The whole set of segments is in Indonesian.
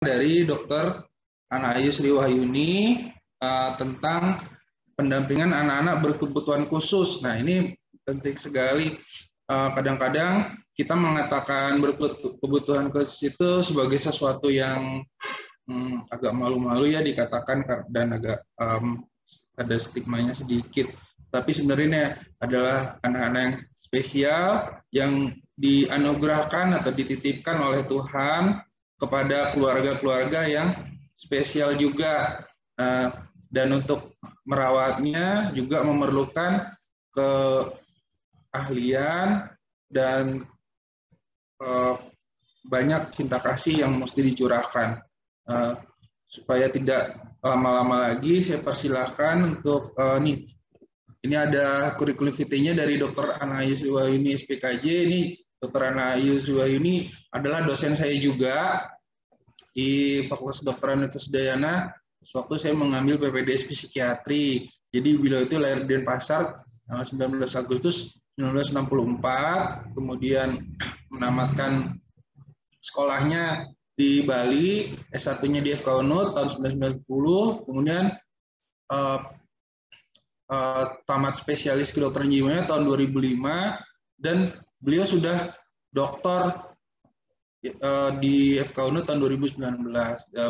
dari Dr. Ana Ayu Sri Wahyuni tentang pendampingan anak-anak berkebutuhan khusus. Nah, ini penting sekali. Kadang-kadang kita mengatakan berkebutuhan khusus itu sebagai sesuatu yang agak malu-malu ya dikatakan, dan agak ada stigmanya sedikit. Tapi sebenarnya adalah anak-anak yang spesial yang dianugerahkan atau dititipkan oleh Tuhan kepada keluarga-keluarga yang spesial juga. Dan untuk merawatnya juga memerlukan keahlian dan banyak cinta kasih yang mesti dicurahkan. Supaya tidak lama-lama lagi, saya persilahkan untuk ini ada kurikulum vitae-nya dari Dr. Ana Ayu Sri Wahyuni SPKJ. Ini Dr. Ana Ayu Sri Wahyuni adalah dosen saya juga di Fakultas Kedokteran Universitas Udayana. Sewaktu saya mengambil PPDS Psikiatri. Jadi beliau itu lahir di Denpasar tanggal 19 Agustus 1964, kemudian menamatkan sekolahnya di Bali, S1-nya di FK Unut tahun 1990, kemudian tamat spesialis kedokteran jiwanya tahun 2005, dan beliau sudah doktor di FK Unut tahun 2019.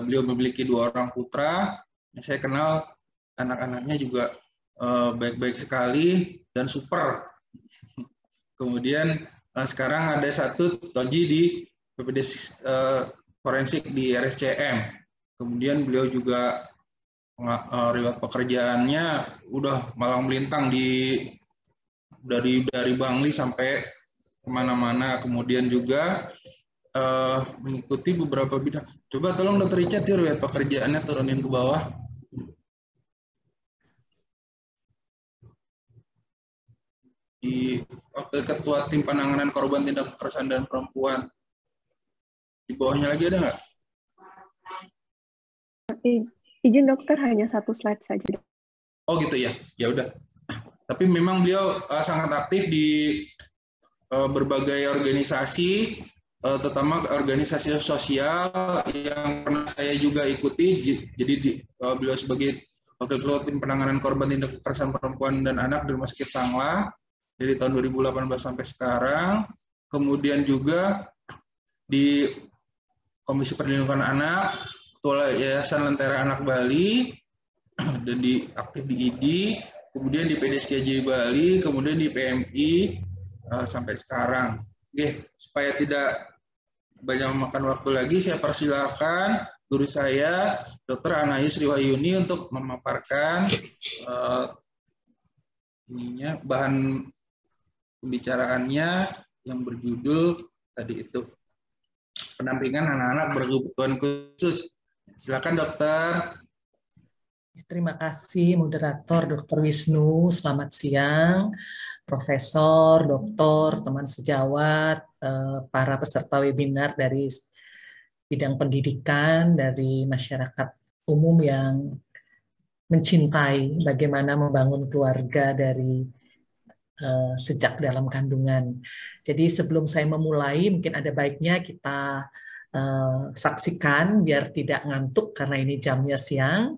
Beliau memiliki 2 orang putra. Saya kenal anak-anaknya juga baik-baik sekali dan super. Kemudian sekarang ada 1 Toji di PPD forensik di RSCM. Kemudian beliau juga riwayat pekerjaannya udah malang melintang dari Bangli sampai kemana-mana. Kemudian juga mengikuti beberapa bidang. Coba tolong Dr. Richard ya, riwayat pekerjaannya turunin ke bawah. Di wakil ketua tim penanganan korban tindak kekerasan dan perempuan. Di bawahnya lagi ada nggak? Izin dokter, hanya 1 slide saja. Oh gitu ya, ya udah. Tapi memang beliau sangat aktif di berbagai organisasi, terutama organisasi sosial yang pernah saya juga ikuti. Jadi beliau sebagai wakil ketua tim penanganan korban tindak kekerasan perempuan dan anak di Rumah Sakit Sanglah dari tahun 2018 sampai sekarang. Kemudian juga di Komisi Perlindungan Anak, Ketua Yayasan Lentera Anak Bali, dan aktif di ID, kemudian di PDSKJ Bali, kemudian di PMI sampai sekarang. Oke, supaya tidak banyak memakan waktu lagi, saya persilakan guru saya, Dr. Ana Ayu Sri Wahyuni, untuk memaparkan bahan pembicaraannya yang berjudul tadi itu, pendampingan anak-anak berkebutuhan khusus. Silakan dokter. Terima kasih moderator Dr. Wisnu. Selamat siang Profesor, Doktor, teman sejawat, para peserta webinar dari bidang pendidikan, dari masyarakat umum yang mencintai bagaimana membangun keluarga dari sejak dalam kandungan. Jadi sebelum saya memulai, mungkin ada baiknya kita saksikan biar tidak ngantuk karena ini jamnya siang.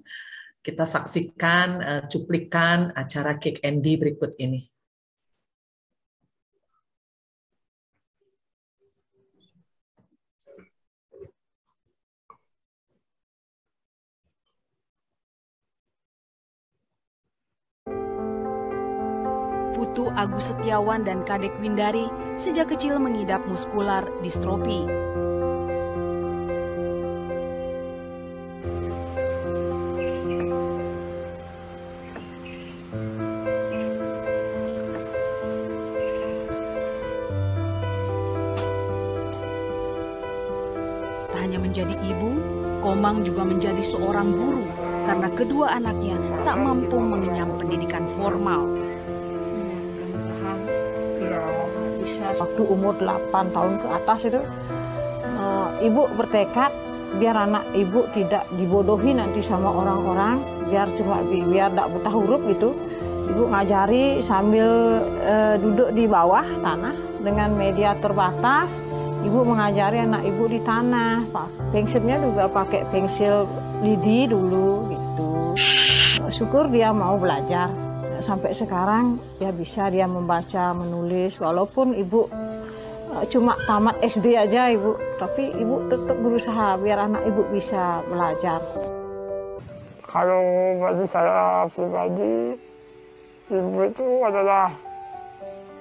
Kita saksikan cuplikan acara Kick Andy berikut ini. Putu Agus Setiawan dan Kadek Windari sejak kecil mengidap muskular distrofi. Tak hanya menjadi ibu, Komang juga menjadi seorang guru karena kedua anaknya tak mampu mengenyam pendidikan formal. Waktu umur 8 tahun ke atas itu, ibu bertekad biar anak ibu tidak dibodohi nanti sama orang-orang, biar tidak buta huruf gitu. Ibu ngajari sambil duduk di bawah tanah dengan media terbatas. Ibu mengajari anak ibu di tanah, pensilnya juga pakai pensil lidi dulu gitu. Syukur dia mau belajar. Sampai sekarang ya bisa dia membaca, menulis, walaupun ibu cuma tamat SD aja ibu, tapi ibu tetap berusaha biar anak ibu bisa belajar. Kalau bagi saya pribadi, ibu itu adalah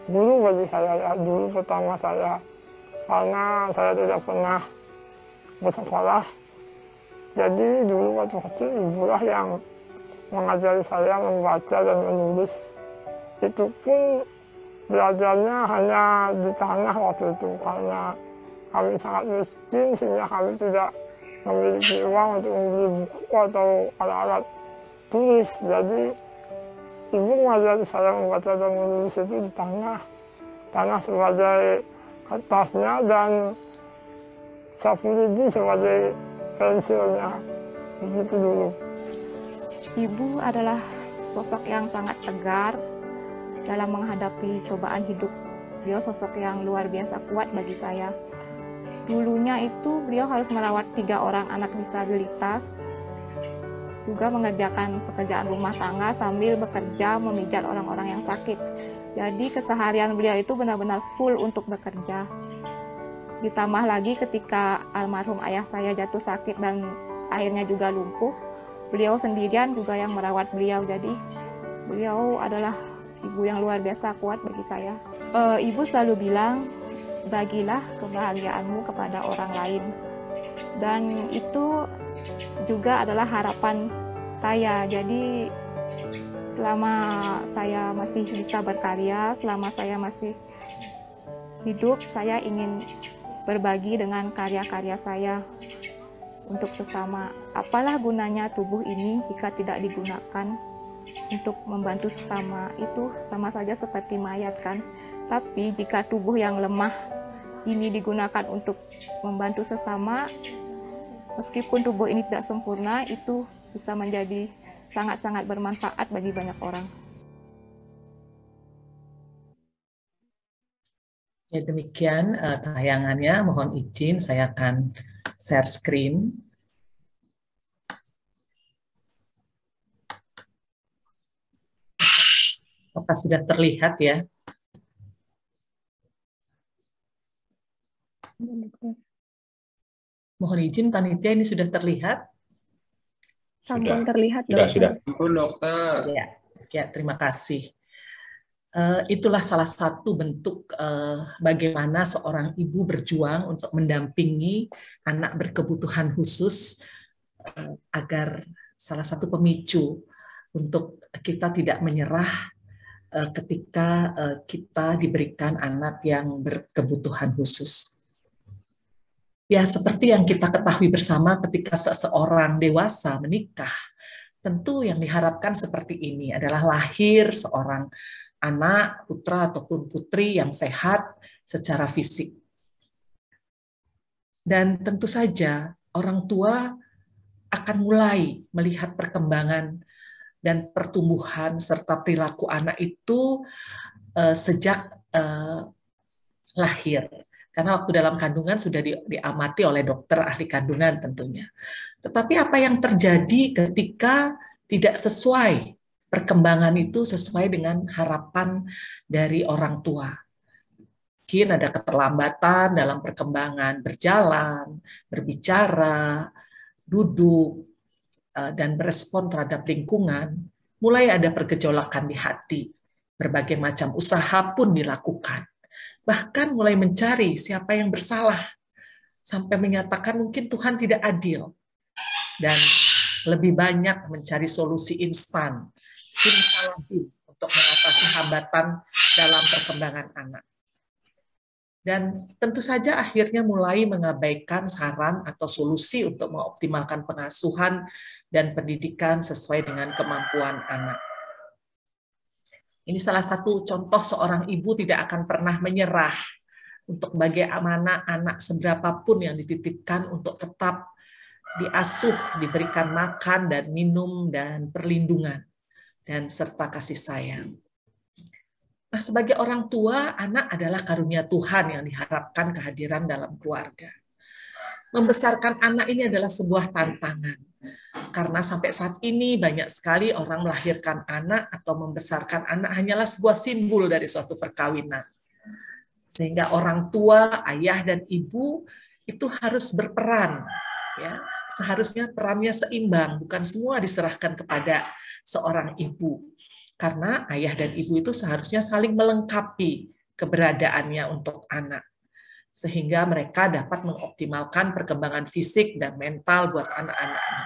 guru bagi saya, ya, dulu pertama saya. Karena saya tidak pernah bersekolah, jadi dulu waktu kecil ibulah yang mengajari saya membaca dan menulis. Itu pun belajarnya hanya di tanah waktu itu, karena kami sangat miskin sehingga kami tidak memiliki uang untuk membeli buku atau alat-alat tulis. Jadi ibu mengajari saya membaca dan menulis itu di tanah. Tanah sebagai kertasnya dan sapu lidi sebagai pensilnya. Begitu dulu. Ibu adalah sosok yang sangat tegar dalam menghadapi cobaan hidup. Beliau sosok yang luar biasa kuat bagi saya. Dulunya itu beliau harus merawat 3 orang anak disabilitas, juga mengerjakan pekerjaan rumah tangga sambil bekerja memijat orang-orang yang sakit. Jadi keseharian beliau itu benar-benar full untuk bekerja. Ditambah lagi ketika almarhum ayah saya jatuh sakit dan akhirnya juga lumpuh, beliau sendirian juga yang merawat beliau. Jadi beliau adalah ibu yang luar biasa kuat bagi saya. Ibu selalu bilang, bagilah kebahagiaanmu kepada orang lain. Dan itu juga adalah harapan saya. Jadi selama saya masih bisa berkarya, selama saya masih hidup, saya ingin berbagi dengan karya-karya saya untuk sesama. Apalah gunanya tubuh ini jika tidak digunakan untuk membantu sesama? Itu sama saja seperti mayat kan. Tapi jika tubuh yang lemah ini digunakan untuk membantu sesama, meskipun tubuh ini tidak sempurna, itu bisa menjadi sangat-sangat bermanfaat bagi banyak orang. Ya, demikian tayangannya. Mohon izin saya akan share screen. Apakah sudah terlihat ya? Mohon izin panitia, ini sudah terlihat? Sampun terlihat, Sudah. Ampun, dokter. Ya, terima kasih. Itulah salah satu bentuk bagaimana seorang ibu berjuang untuk mendampingi anak berkebutuhan khusus, agar salah satu pemicu untuk kita tidak menyerah ketika kita diberikan anak yang berkebutuhan khusus. Ya, seperti yang kita ketahui bersama ketika seseorang dewasa menikah, tentu yang diharapkan seperti ini adalah lahir seorang anak, putra ataupun putri yang sehat secara fisik. Dan tentu saja orang tua akan mulai melihat perkembangan dan pertumbuhan serta perilaku anak itu sejak lahir. Karena waktu dalam kandungan sudah diamati oleh dokter ahli kandungan tentunya. Tetapi apa yang terjadi ketika tidak sesuai perkembangan itu sesuai dengan harapan dari orang tua? Mungkin ada keterlambatan dalam perkembangan berjalan, berbicara, duduk, dan berespon terhadap lingkungan. Mulai ada pergejolakan di hati. Berbagai macam usaha pun dilakukan. Bahkan mulai mencari siapa yang bersalah, sampai menyatakan mungkin Tuhan tidak adil, dan lebih banyak mencari solusi instan, simsalabim, untuk mengatasi hambatan dalam perkembangan anak. Dan tentu saja akhirnya mulai mengabaikan saran atau solusi untuk mengoptimalkan pengasuhan dan pendidikan sesuai dengan kemampuan anak. Ini salah satu contoh seorang ibu tidak akan pernah menyerah untuk bagaimana anak seberapapun yang dititipkan untuk tetap diasuh, diberikan makan dan minum dan perlindungan dan serta kasih sayang. Nah, sebagai orang tua, anak adalah karunia Tuhan yang diharapkan kehadiran dalam keluarga. Membesarkan anak ini adalah sebuah tantangan. Karena sampai saat ini banyak sekali orang melahirkan anak atau membesarkan anak hanyalah sebuah simbol dari suatu perkawinan. Sehingga orang tua, ayah dan ibu itu harus berperan, ya. Seharusnya perannya seimbang, bukan semua diserahkan kepada seorang ibu. Karena ayah dan ibu itu seharusnya saling melengkapi keberadaannya untuk anak. Sehingga mereka dapat mengoptimalkan perkembangan fisik dan mental buat anak-anaknya.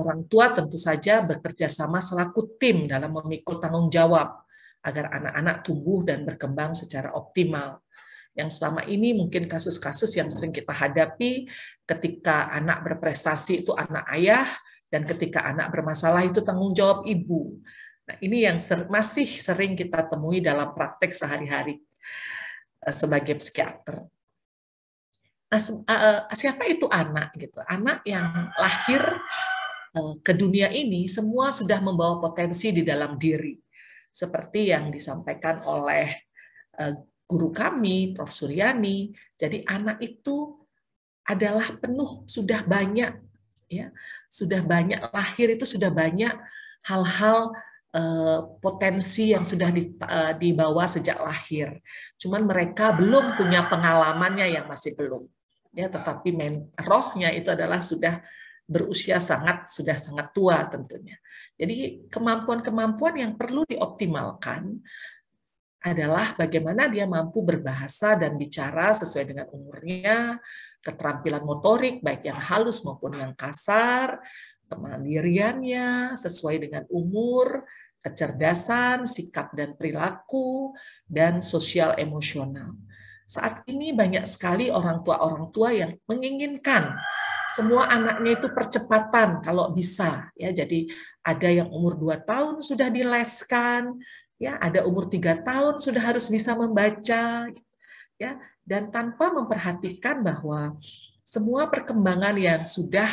Orang tua tentu saja bekerja sama selaku tim dalam memikul tanggung jawab agar anak-anak tumbuh dan berkembang secara optimal. Yang selama ini mungkin kasus-kasus yang sering kita hadapi ketika anak berprestasi itu anak ayah, dan ketika anak bermasalah itu tanggung jawab ibu. Nah, ini yang masih sering kita temui dalam praktek sehari-hari sebagai psikiater. Nah, siapa itu anak? Gitu. Anak yang lahir ke dunia ini semua sudah membawa potensi di dalam diri. Seperti yang disampaikan oleh guru kami, Prof. Suryani, jadi anak itu adalah penuh, sudah banyak, ya, sudah banyak lahir itu sudah banyak hal-hal potensi yang sudah dibawa sejak lahir. Cuman mereka belum punya pengalamannya yang masih belum, ya. Tetapi rohnya itu adalah sudah berusia sudah sangat tua tentunya. Jadi kemampuan-kemampuan yang perlu dioptimalkan adalah bagaimana dia mampu berbahasa dan bicara sesuai dengan umurnya, keterampilan motorik baik yang halus maupun yang kasar, kemandiriannya sesuai dengan umur, kecerdasan, sikap dan perilaku, dan sosial emosional. Saat ini banyak sekali orang tua yang menginginkan semua anaknya itu percepatan kalau bisa, ya. Jadi ada yang umur 2 tahun sudah dileskan, ya, ada umur 3 tahun sudah harus bisa membaca, ya, dan tanpa memperhatikan bahwa semua perkembangan yang sudah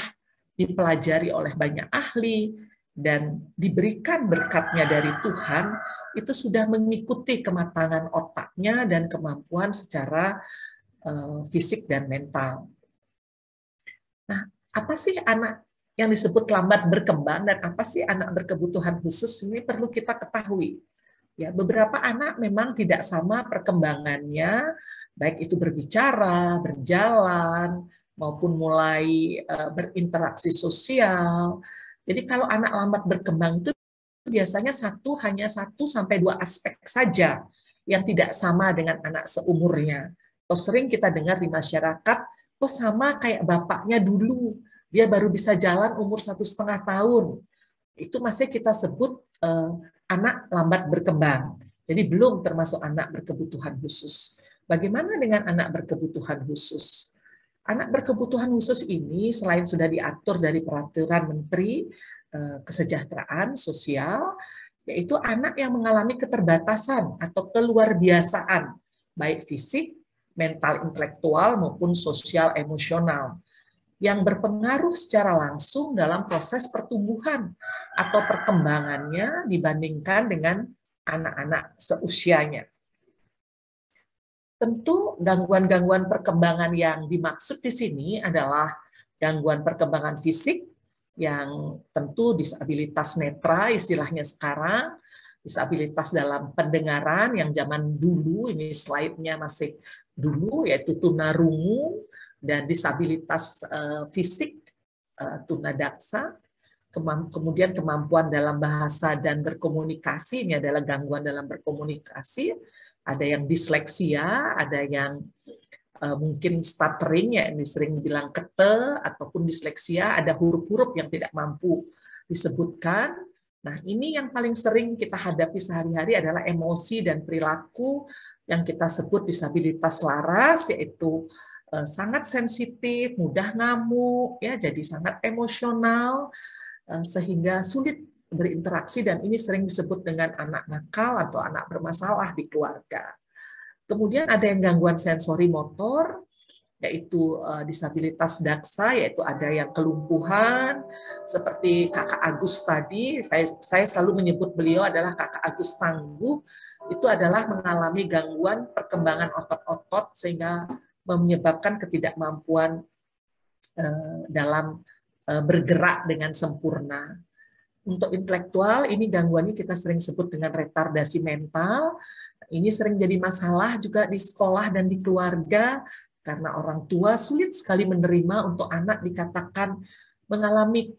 dipelajari oleh banyak ahli dan diberikan berkatnya dari Tuhan itu sudah mengikuti kematangan otaknya dan kemampuan secara fisik dan mental. Nah, apa sih anak yang disebut lambat berkembang dan apa sih anak berkebutuhan khusus? Ini perlu kita ketahui. Ya, beberapa anak memang tidak sama perkembangannya, baik itu berbicara, berjalan, maupun mulai berinteraksi sosial. Jadi kalau anak lambat berkembang itu biasanya hanya 1-2 aspek saja yang tidak sama dengan anak seumurnya. Atau sering kita dengar di masyarakat, kok sama kayak bapaknya dulu, dia baru bisa jalan umur 1,5 tahun. Itu masih kita sebut anak lambat berkembang. Jadi belum termasuk anak berkebutuhan khusus. Bagaimana dengan anak berkebutuhan khusus? Anak berkebutuhan khusus ini selain sudah diatur dari peraturan Menteri Kesejahteraan Sosial, yaitu anak yang mengalami keterbatasan atau keluarbiasaan, baik fisik, mental intelektual, maupun sosial emosional, yang berpengaruh secara langsung dalam proses pertumbuhan atau perkembangannya dibandingkan dengan anak-anak seusianya. Tentu gangguan-gangguan perkembangan yang dimaksud di sini adalah gangguan perkembangan fisik yang tentu disabilitas netra istilahnya sekarang, disabilitas dalam pendengaran yang zaman dulu, ini slide-nya masih dulu, yaitu tunarungu, dan disabilitas fisik tunadaksa, kemudian kemampuan dalam bahasa dan berkomunikasi, ini adalah gangguan dalam berkomunikasi, ada yang disleksia, ada yang mungkin stuttering, ya ini sering dibilang kete, ataupun disleksia, ada huruf-huruf yang tidak mampu disebutkan. Nah, ini yang paling sering kita hadapi sehari-hari adalah emosi dan perilaku yang kita sebut disabilitas laras, yaitu sangat sensitif, mudah ngamuk, ya, jadi sangat emosional, sehingga sulit berinteraksi, dan ini sering disebut dengan anak nakal atau anak bermasalah di keluarga. Kemudian ada yang gangguan sensori motor, yaitu disabilitas daksa, yaitu ada yang kelumpuhan, seperti Kakak Agus tadi, saya selalu menyebut beliau adalah Kakak Agus Tangguh, itu adalah mengalami gangguan perkembangan otot-otot sehingga menyebabkan ketidakmampuan dalam bergerak dengan sempurna. Untuk intelektual, ini gangguannya kita sering sebut dengan retardasi mental. Ini sering jadi masalah juga di sekolah dan di keluarga, karena orang tua sulit sekali menerima untuk anak dikatakan mengalami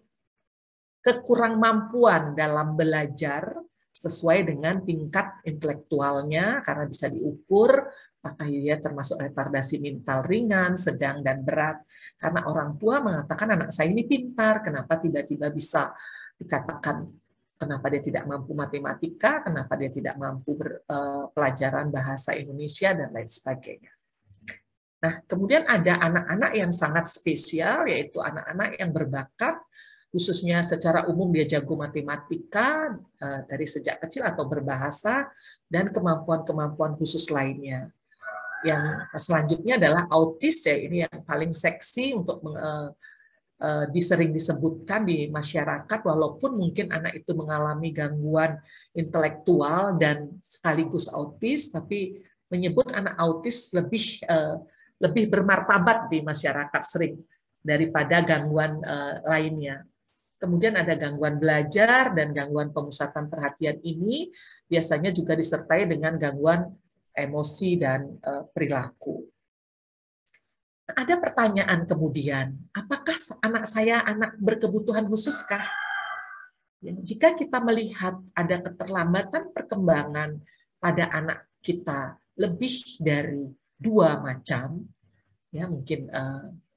kekurangmampuan dalam belajar sesuai dengan tingkat intelektualnya, karena bisa diukur apakah dia termasuk retardasi mental ringan, sedang, dan berat. Karena orang tua mengatakan anak saya ini pintar, kenapa tiba-tiba bisa dikatakan kenapa dia tidak mampu matematika, kenapa dia tidak mampu pelajaran bahasa Indonesia, dan lain sebagainya. Nah, kemudian ada anak-anak yang sangat spesial, yaitu anak-anak yang berbakat, khususnya secara umum dia jago matematika dari sejak kecil atau berbahasa, dan kemampuan-kemampuan khusus lainnya. Yang selanjutnya adalah autis, ya ini yang paling seksi untuk sering disebutkan di masyarakat, walaupun mungkin anak itu mengalami gangguan intelektual dan sekaligus autis, tapi menyebut anak autis lebih bermartabat di masyarakat sering daripada gangguan lainnya. Kemudian ada gangguan belajar dan gangguan pemusatan perhatian, ini biasanya juga disertai dengan gangguan emosi dan perilaku. Ada pertanyaan kemudian, apakah anak saya anak berkebutuhan khususkah? Jika kita melihat ada keterlambatan perkembangan pada anak kita lebih dari 2 macam, ya mungkin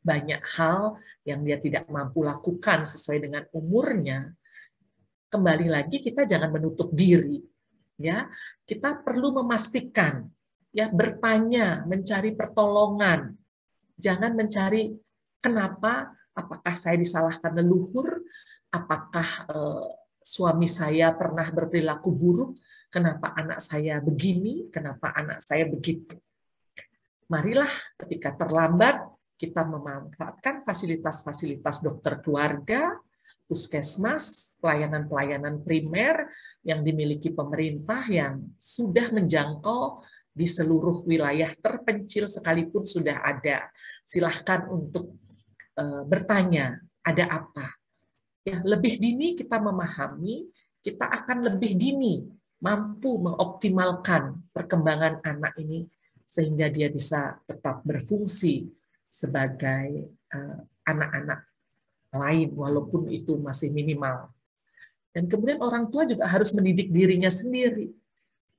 banyak hal yang dia tidak mampu lakukan sesuai dengan umurnya, kembali lagi kita jangan menutup diri, ya kita perlu memastikan, ya bertanya, mencari pertolongan. Jangan mencari kenapa, apakah saya disalahkan leluhur, apakah suami saya pernah berperilaku buruk, kenapa anak saya begini, kenapa anak saya begitu. Marilah ketika terlambat, kita memanfaatkan fasilitas-fasilitas dokter keluarga, puskesmas, pelayanan-pelayanan primer yang dimiliki pemerintah yang sudah menjangkau di seluruh wilayah terpencil sekalipun sudah ada. Silahkan untuk bertanya, ada apa? Ya, lebih dini kita memahami, kita akan lebih dini mampu mengoptimalkan perkembangan anak ini sehingga dia bisa tetap berfungsi sebagai anak-anak lain walaupun itu masih minimal. Dan kemudian orang tua juga harus mendidik dirinya sendiri.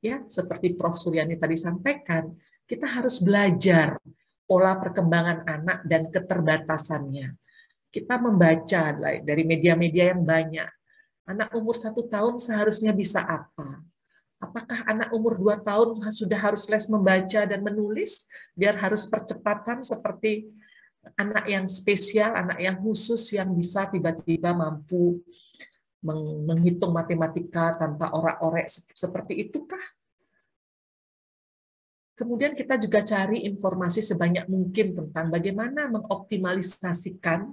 Ya, seperti Prof. Suryani tadi sampaikan, kita harus belajar pola perkembangan anak dan keterbatasannya. Kita membaca dari media-media yang banyak. Anak umur 1 tahun seharusnya bisa apa? Apakah anak umur 2 tahun sudah harus les membaca dan menulis, biar harus percepatan seperti anak yang spesial, anak yang khusus yang bisa tiba-tiba mampu menghitung matematika tanpa orak-orek seperti itukah? Kemudian kita juga cari informasi sebanyak mungkin tentang bagaimana mengoptimalisasikan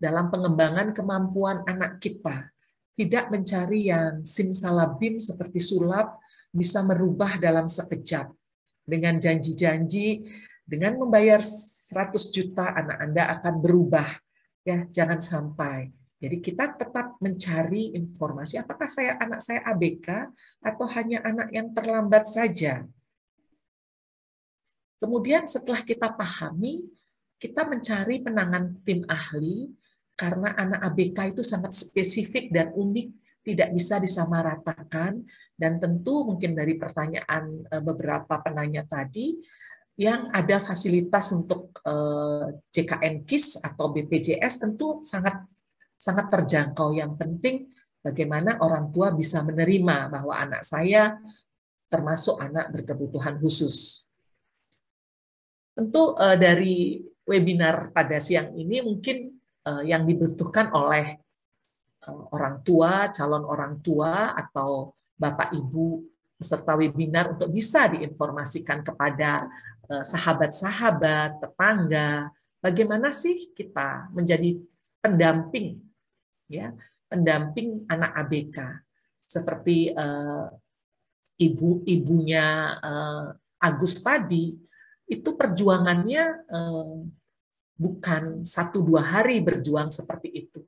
dalam pengembangan kemampuan anak kita. Tidak mencari yang simsalabim seperti sulap bisa merubah dalam sekejap. Dengan janji-janji, dengan membayar 100 juta anak Anda akan berubah. Ya, jangan sampai. Jadi kita tetap mencari informasi, apakah anak saya ABK atau hanya anak yang terlambat saja. Kemudian setelah kita pahami, kita mencari penanganan tim ahli, karena anak ABK itu sangat spesifik dan unik, tidak bisa disamaratakan, dan tentu mungkin dari pertanyaan beberapa penanya tadi, yang ada fasilitas untuk JKN KIS atau BPJS tentu sangat terjangkau. Yang penting bagaimana orang tua bisa menerima bahwa anak saya termasuk anak berkebutuhan khusus. Tentu dari webinar pada siang ini mungkin yang dibutuhkan oleh orang tua, calon orang tua, atau Bapak Ibu peserta webinar untuk bisa diinformasikan kepada sahabat-sahabat, tetangga, bagaimana sih kita menjadi pendamping, ya, pendamping anak ABK. Seperti ibunya Agus tadi, itu perjuangannya bukan 1-2 hari berjuang seperti itu.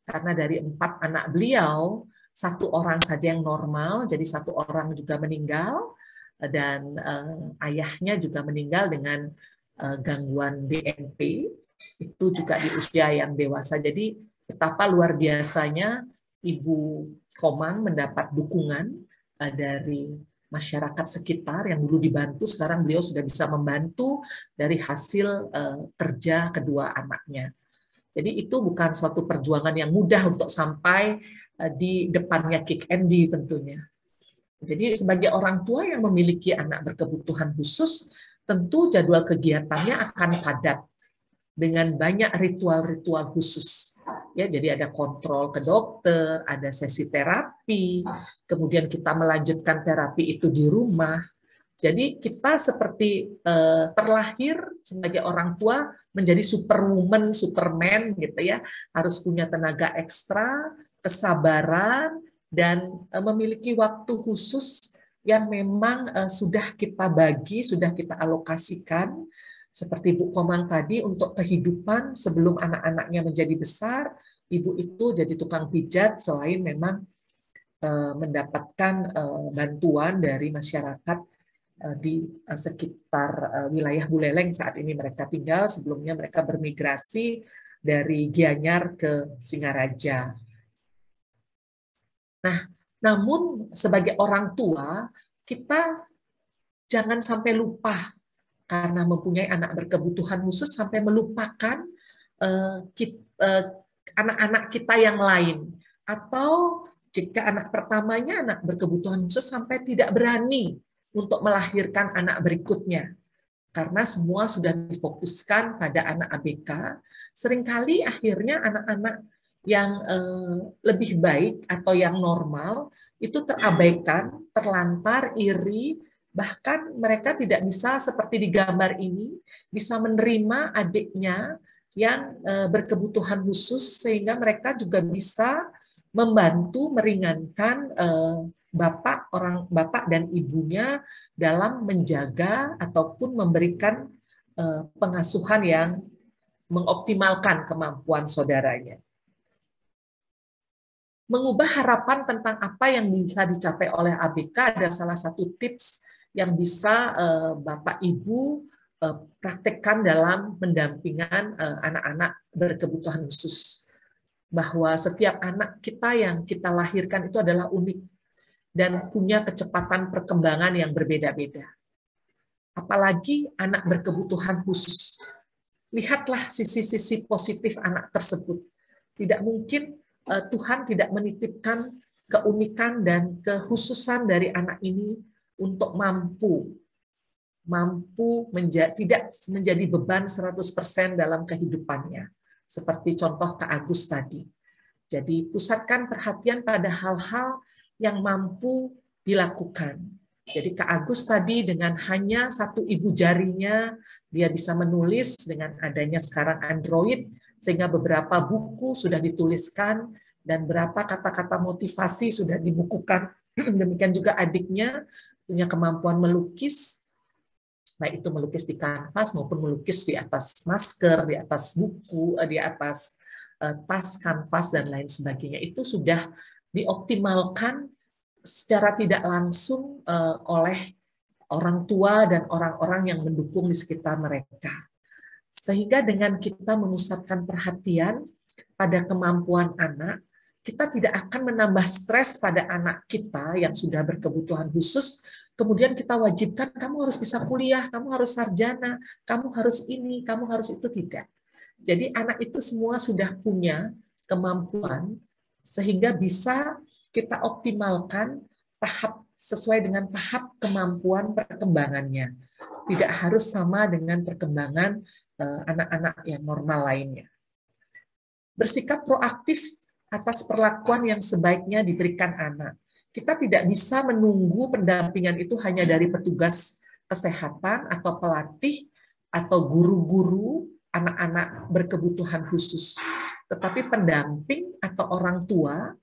Karena dari 4 anak beliau, 1 orang saja yang normal, jadi 1 orang juga meninggal, dan ayahnya juga meninggal dengan gangguan DNP, itu juga di usia yang dewasa. Jadi betapa luar biasanya Ibu Komang mendapat dukungan dari masyarakat sekitar yang dulu dibantu, sekarang beliau sudah bisa membantu dari hasil kerja kedua anaknya. Jadi itu bukan suatu perjuangan yang mudah untuk sampai di depannya Kick Andy tentunya. Jadi sebagai orang tua yang memiliki anak berkebutuhan khusus, tentu jadwal kegiatannya akan padat dengan banyak ritual-ritual khusus. Ya, jadi ada kontrol ke dokter, ada sesi terapi, kemudian kita melanjutkan terapi itu di rumah. Jadi kita seperti terlahir sebagai orang tua menjadi superwoman, superman gitu ya, harus punya tenaga ekstra, kesabaran, dan memiliki waktu khusus yang memang sudah kita bagi, sudah kita alokasikan. Seperti Bu Komang tadi, untuk kehidupan sebelum anak-anaknya menjadi besar, ibu itu jadi tukang pijat selain memang mendapatkan bantuan dari masyarakat di sekitar wilayah Buleleng saat ini mereka tinggal. Sebelumnya mereka bermigrasi dari Gianyar ke Singaraja. Nah, namun sebagai orang tua, kita jangan sampai lupa karena mempunyai anak berkebutuhan khusus sampai melupakan anak-anak kita yang lain. Atau jika anak pertamanya anak berkebutuhan khusus sampai tidak berani untuk melahirkan anak berikutnya. Karena semua sudah difokuskan pada anak ABK, seringkali akhirnya anak-anak yang lebih baik atau yang normal itu terabaikan, terlantar, iri, bahkan mereka tidak bisa seperti di gambar ini, bisa menerima adiknya yang berkebutuhan khusus, sehingga mereka juga bisa membantu meringankan bapak dan ibunya dalam menjaga ataupun memberikan pengasuhan yang mengoptimalkan kemampuan saudaranya. Mengubah harapan tentang apa yang bisa dicapai oleh ABK adalah salah satu tips yang bisa Bapak Ibu praktekkan dalam pendampingan anak-anak berkebutuhan khusus. Bahwa setiap anak kita yang kita lahirkan itu adalah unik dan punya kecepatan perkembangan yang berbeda-beda. Apalagi anak berkebutuhan khusus. Lihatlah sisi-sisi positif anak tersebut. Tidak mungkin Tuhan tidak menitipkan keunikan dan kekhususan dari anak ini untuk tidak menjadi beban 100% dalam kehidupannya. Seperti contoh Kak Agus tadi. Jadi pusatkan perhatian pada hal-hal yang mampu dilakukan. Jadi Kak Agus tadi dengan hanya 1 ibu jarinya, dia bisa menulis dengan adanya sekarang Android, sehingga beberapa buku sudah dituliskan, dan berapa kata-kata motivasi sudah dibukukan. Demikian juga adiknya punya kemampuan melukis, baik itu melukis di kanvas maupun melukis di atas masker, di atas buku, di atas tas kanvas, dan lain sebagainya. Itu sudah dioptimalkan secara tidak langsung oleh orang tua dan orang-orang yang mendukung di sekitar mereka. Sehingga dengan kita memusatkan perhatian pada kemampuan anak, kita tidak akan menambah stres pada anak kita yang sudah berkebutuhan khusus, kemudian kita wajibkan, kamu harus bisa kuliah, kamu harus sarjana, kamu harus ini, kamu harus itu, tidak. Jadi anak itu semua sudah punya kemampuan, sehingga bisa kita optimalkan sesuai dengan tahap kemampuan perkembangannya. Tidak harus sama dengan perkembangan anak-anak yang normal lainnya. Bersikap proaktif atas perlakuan yang sebaiknya diberikan anak. Kita tidak bisa menunggu pendampingan itu hanya dari petugas kesehatan atau pelatih atau guru-guru anak-anak berkebutuhan khusus. Tetapi pendamping atau orang tua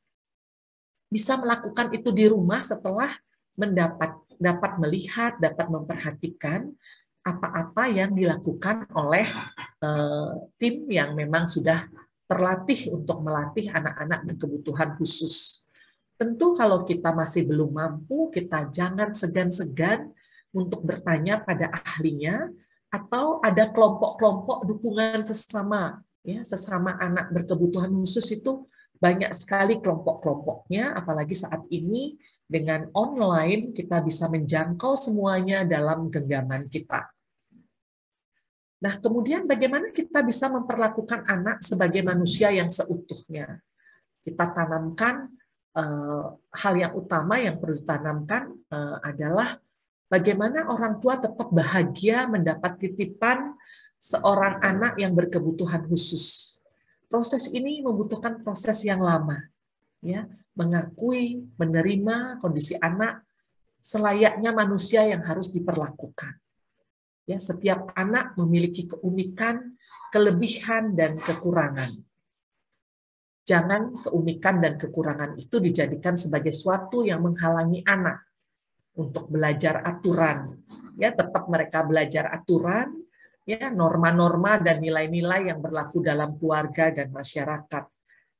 bisa melakukan itu di rumah setelah dapat melihat, dapat memperhatikan apa-apa yang dilakukan oleh tim yang memang sudah terlatih untuk melatih anak-anak berkebutuhan khusus. Tentu kalau kita masih belum mampu, kita jangan segan-segan untuk bertanya pada ahlinya, atau ada kelompok-kelompok dukungan sesama, ya, sesama anak berkebutuhan khusus itu banyak sekali kelompok-kelompoknya, apalagi saat ini dengan online kita bisa menjangkau semuanya dalam genggaman kita. Nah, kemudian bagaimana kita bisa memperlakukan anak sebagai manusia yang seutuhnya? Kita tanamkan hal yang utama yang perlu ditanamkan adalah bagaimana orang tua tetap bahagia mendapat titipan seorang anak yang berkebutuhan khusus. Proses ini membutuhkan proses yang lama, ya, mengakui, menerima kondisi anak selayaknya manusia yang harus diperlakukan. Ya, setiap anak memiliki keunikan, kelebihan, dan kekurangan. Jangan keunikan dan kekurangan itu dijadikan sebagai sesuatu yang menghalangi anak untuk belajar aturan. Ya, tetap mereka belajar aturan, ya, norma-norma dan nilai-nilai yang berlaku dalam keluarga dan masyarakat.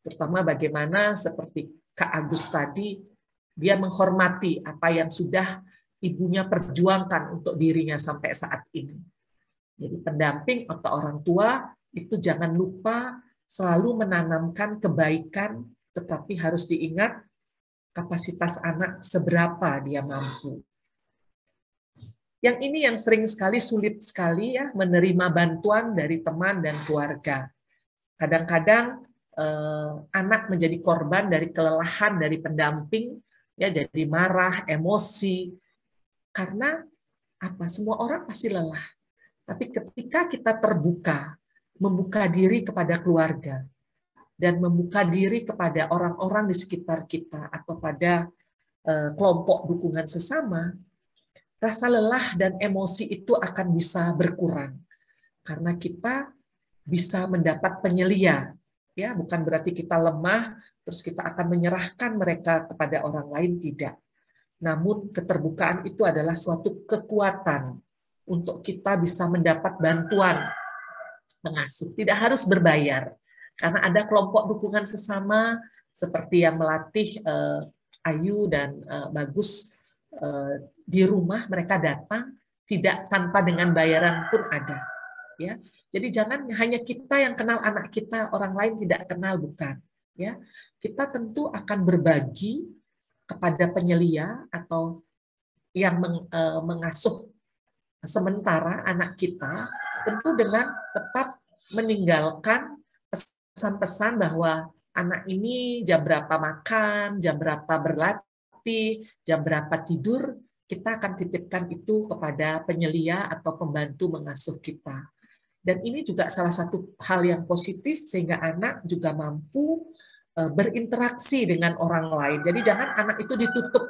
Terutama bagaimana seperti Kak Agus tadi, dia menghormati apa yang sudah ibunya perjuangkan untuk dirinya sampai saat ini. Jadi pendamping atau orang tua itu jangan lupa selalu menanamkan kebaikan, tetapi harus diingat kapasitas anak seberapa dia mampu. Yang ini yang sering sekali sulit sekali, ya, menerima bantuan dari teman dan keluarga. Kadang-kadang anak menjadi korban dari kelelahan dari pendamping, ya, jadi marah, emosi. Karena apa? Semua orang pasti lelah. Tapi ketika kita terbuka, membuka diri kepada keluarga, dan membuka diri kepada orang-orang di sekitar kita, atau pada kelompok dukungan sesama, rasa lelah dan emosi itu akan bisa berkurang. Karena kita bisa mendapat penyelia. Ya, bukan berarti kita lemah, terus kita akan menyerahkan mereka kepada orang lain, tidak. Namun keterbukaan itu adalah suatu kekuatan untuk kita bisa mendapat bantuan mengasuh. Tidak harus berbayar, karena ada kelompok dukungan sesama seperti yang melatih Ayu dan Bagus di rumah. Mereka datang tidak tanpa dengan bayaran pun ada. Ya, jadi jangan hanya kita yang kenal anak kita, orang lain tidak kenal, bukan. Ya, kita tentu akan berbagi kepada penyelia atau yang mengasuh sementara anak kita, tentu dengan tetap meninggalkan pesan-pesan bahwa anak ini jam berapa makan, jam berapa berlatih, jam berapa tidur, kita akan titipkan itu kepada penyelia atau pembantu mengasuh kita. Dan ini juga salah satu hal yang positif sehingga anak juga mampu berinteraksi dengan orang lain. Jadi jangan anak itu ditutup,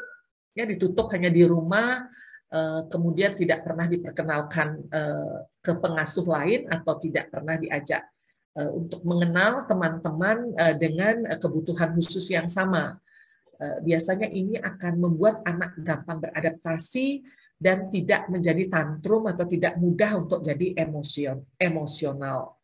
ya, ditutup hanya di rumah, kemudian tidak pernah diperkenalkan ke pengasuh lain atau tidak pernah diajak untuk mengenal teman-teman dengan kebutuhan khusus yang sama. Biasanya ini akan membuat anak gampang beradaptasi dan tidak menjadi tantrum atau tidak mudah untuk jadi emosional.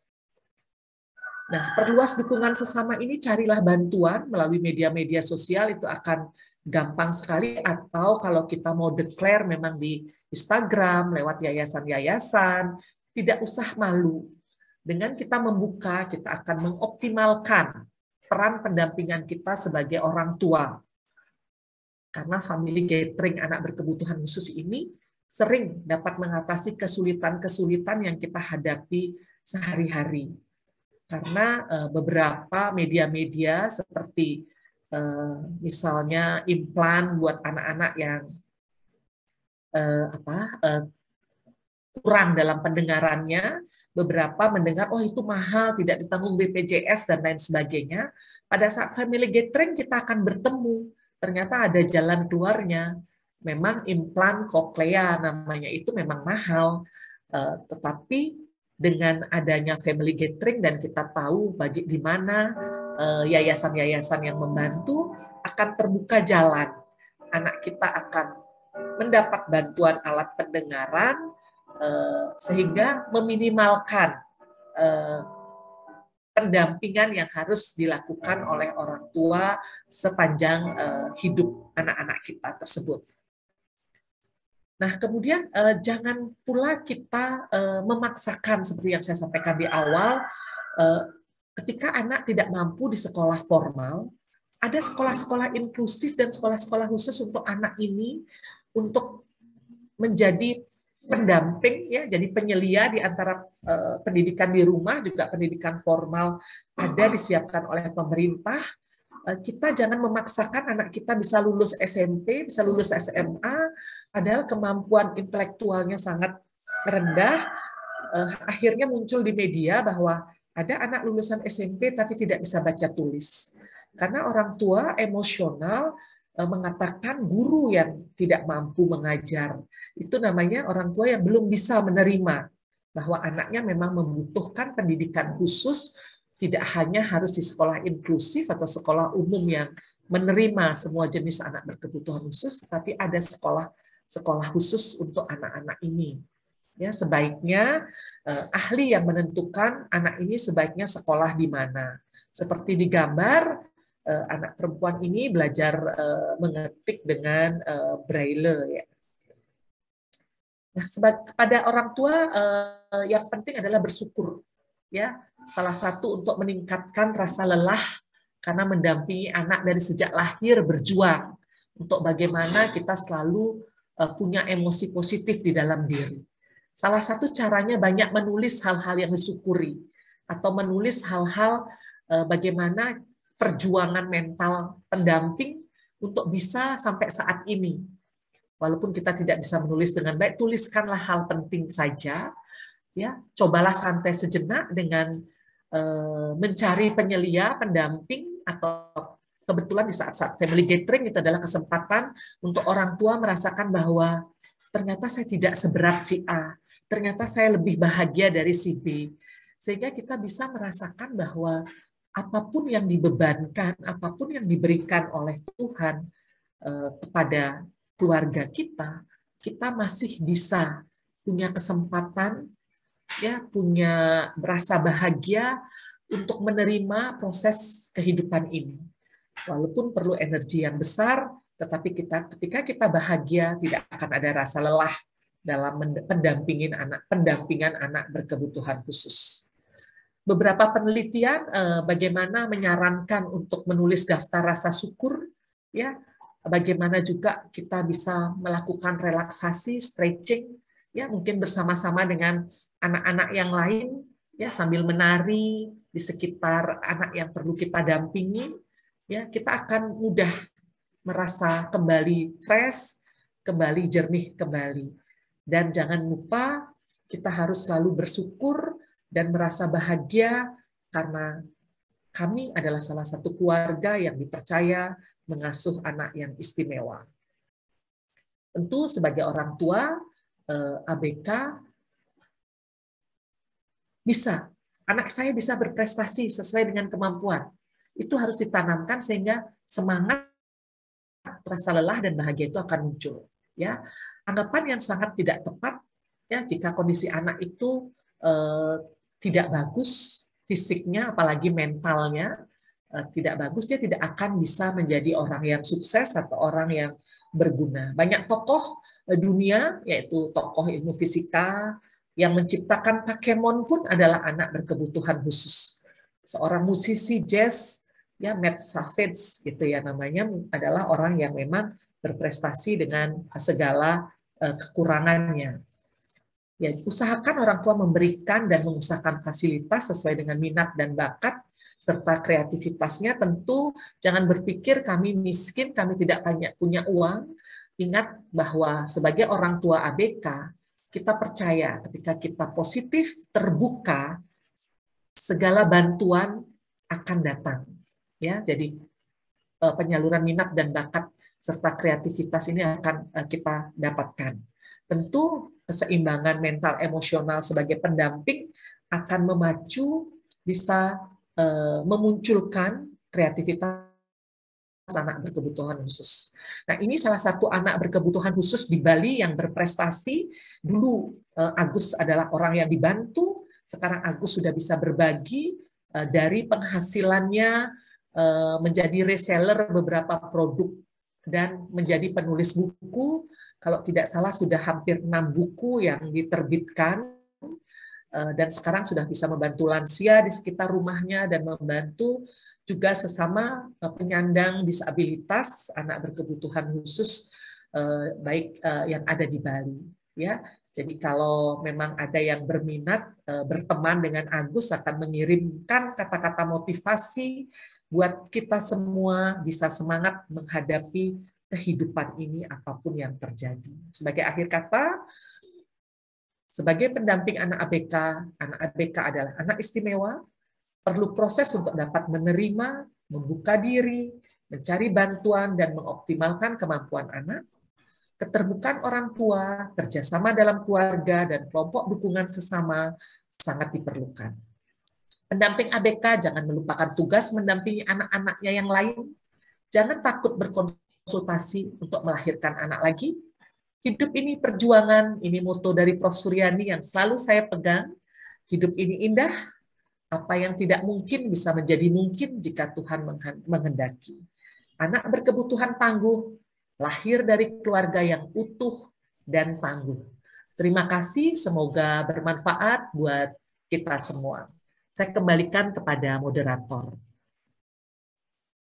Nah, perluas dukungan sesama ini, carilah bantuan melalui media-media sosial, itu akan gampang sekali, atau kalau kita mau declare memang di Instagram, lewat yayasan-yayasan, tidak usah malu. Dengan kita membuka, kita akan mengoptimalkan peran pendampingan kita sebagai orang tua. Karena family gathering anak berkebutuhan khusus ini sering dapat mengatasi kesulitan-kesulitan yang kita hadapi sehari-hari. Karena beberapa media-media seperti misalnya implan buat anak-anak yang kurang dalam pendengarannya, beberapa mendengar, oh itu mahal, tidak ditanggung BPJS dan lain sebagainya. Pada saat family gathering kita akan bertemu, ternyata ada jalan keluarnya. Memang implan koklea namanya itu memang mahal, tetapi dengan adanya family gathering dan kita tahu di mana yayasan-yayasan yang membantu, akan terbuka jalan. Anak kita akan mendapat bantuan alat pendengaran sehingga meminimalkan pendampingan yang harus dilakukan oleh orang tua sepanjang hidup anak-anak kita tersebut. Nah, kemudian jangan pula kita memaksakan seperti yang saya sampaikan di awal, ketika anak tidak mampu di sekolah formal, ada sekolah-sekolah inklusif dan sekolah-sekolah khusus untuk anak ini untuk menjadi pendamping, ya, jadi penyelia di antara pendidikan di rumah juga pendidikan formal ada disiapkan oleh pemerintah. Kita jangan memaksakan anak kita bisa lulus SMP, bisa lulus SMA, padahal kemampuan intelektualnya sangat rendah. Akhirnya muncul di media bahwa ada anak lulusan SMP tapi tidak bisa baca tulis. Karena orang tua emosional mengatakan guru yang tidak mampu mengajar. Itu namanya orang tua yang belum bisa menerima bahwa anaknya memang membutuhkan pendidikan khusus, tidak hanya harus di sekolah inklusif atau sekolah umum yang menerima semua jenis anak berkebutuhan khusus, tapi ada sekolah khusus untuk anak-anak ini. Ya, sebaiknya ahli yang menentukan anak ini sebaiknya sekolah di mana. Seperti di gambar, anak perempuan ini belajar mengetik dengan braille. Ya. Nah, pada orang tua yang penting adalah bersyukur. Ya, salah satu untuk meningkatkan rasa lelah karena mendampingi anak dari sejak lahir berjuang untuk bagaimana kita selalu punya emosi positif di dalam diri. Salah satu caranya banyak menulis hal-hal yang disyukuri atau menulis hal-hal bagaimana perjuangan mental pendamping untuk bisa sampai saat ini. Walaupun kita tidak bisa menulis dengan baik, tuliskanlah hal penting saja. Ya, cobalah santai sejenak dengan mencari penyelia, pendamping, atau kebetulan di saat-saat family gathering itu adalah kesempatan untuk orang tua merasakan bahwa ternyata saya tidak seberat si A, ternyata saya lebih bahagia dari si B. Sehingga kita bisa merasakan bahwa apapun yang dibebankan, apapun yang diberikan oleh Tuhan kepada keluarga kita, kita masih bisa punya kesempatan, ya, punya merasa bahagia untuk menerima proses kehidupan ini. Walaupun perlu energi yang besar, tetapi ketika kita bahagia, tidak akan ada rasa lelah dalam pendampingan anak berkebutuhan khusus. Beberapa penelitian bagaimana menyarankan untuk menulis daftar rasa syukur, ya, bagaimana juga kita bisa melakukan relaksasi, stretching, ya, mungkin bersama-sama dengan anak-anak yang lain, ya, sambil menari di sekitar anak yang perlu kita dampingi, ya, kita akan mudah merasa kembali fresh, kembali jernih kembali. Dan jangan lupa kita harus selalu bersyukur dan merasa bahagia karena kami adalah salah satu keluarga yang dipercaya mengasuh anak yang istimewa. Tentu sebagai orang tua, ABK bisa, anak saya bisa berprestasi sesuai dengan kemampuan. Itu harus ditanamkan sehingga semangat, rasa lelah dan bahagia itu akan muncul. Ya, anggapan yang sangat tidak tepat, ya, jika kondisi anak itu tidak bagus fisiknya, apalagi mentalnya tidak bagus, dia tidak akan bisa menjadi orang yang sukses atau orang yang berguna. Banyak tokoh dunia, yaitu tokoh ilmu fisika, yang menciptakan Pokemon pun adalah anak berkebutuhan khusus. Seorang musisi jazz, ya, Matt Savage gitu ya namanya, adalah orang yang memang berprestasi dengan segala kekurangannya. Ya, usahakan orang tua memberikan dan mengusahakan fasilitas sesuai dengan minat dan bakat serta kreativitasnya. Tentu jangan berpikir kami miskin, kami tidak banyak punya uang. Ingat bahwa sebagai orang tua ABK, kita percaya ketika kita positif, terbuka, segala bantuan akan datang. Ya, jadi penyaluran minat dan bakat serta kreativitas ini akan kita dapatkan. Tentu keseimbangan mental emosional sebagai pendamping akan memacu, bisa memunculkan kreativitas anak berkebutuhan khusus. Nah, ini salah satu anak berkebutuhan khusus di Bali yang berprestasi. Dulu Agus adalah orang yang dibantu, sekarang Agus sudah bisa berbagi dari penghasilannya menjadi reseller beberapa produk dan menjadi penulis buku. Kalau tidak salah sudah hampir 6 buku yang diterbitkan, dan sekarang sudah bisa membantu lansia di sekitar rumahnya dan membantu juga sesama penyandang disabilitas anak berkebutuhan khusus baik yang ada di Bali, ya. Jadi kalau memang ada yang berminat berteman dengan Agus, akan mengirimkan kata-kata motivasi buat kita semua bisa semangat menghadapi kehidupan ini apapun yang terjadi. Sebagai akhir kata, sebagai pendamping anak ABK adalah anak istimewa, perlu proses untuk dapat menerima, membuka diri, mencari bantuan, dan mengoptimalkan kemampuan anak. Keterbukaan orang tua, kerjasama dalam keluarga, dan kelompok dukungan sesama sangat diperlukan. Pendamping ABK jangan melupakan tugas mendampingi anak-anaknya yang lain. Jangan takut berkonsultasi untuk melahirkan anak lagi. Hidup ini perjuangan, ini moto dari Prof. Suryani yang selalu saya pegang. Hidup ini indah, apa yang tidak mungkin bisa menjadi mungkin jika Tuhan menghendaki. Anak berkebutuhan tangguh, lahir dari keluarga yang utuh dan tangguh. Terima kasih, semoga bermanfaat buat kita semua. Saya kembalikan kepada moderator.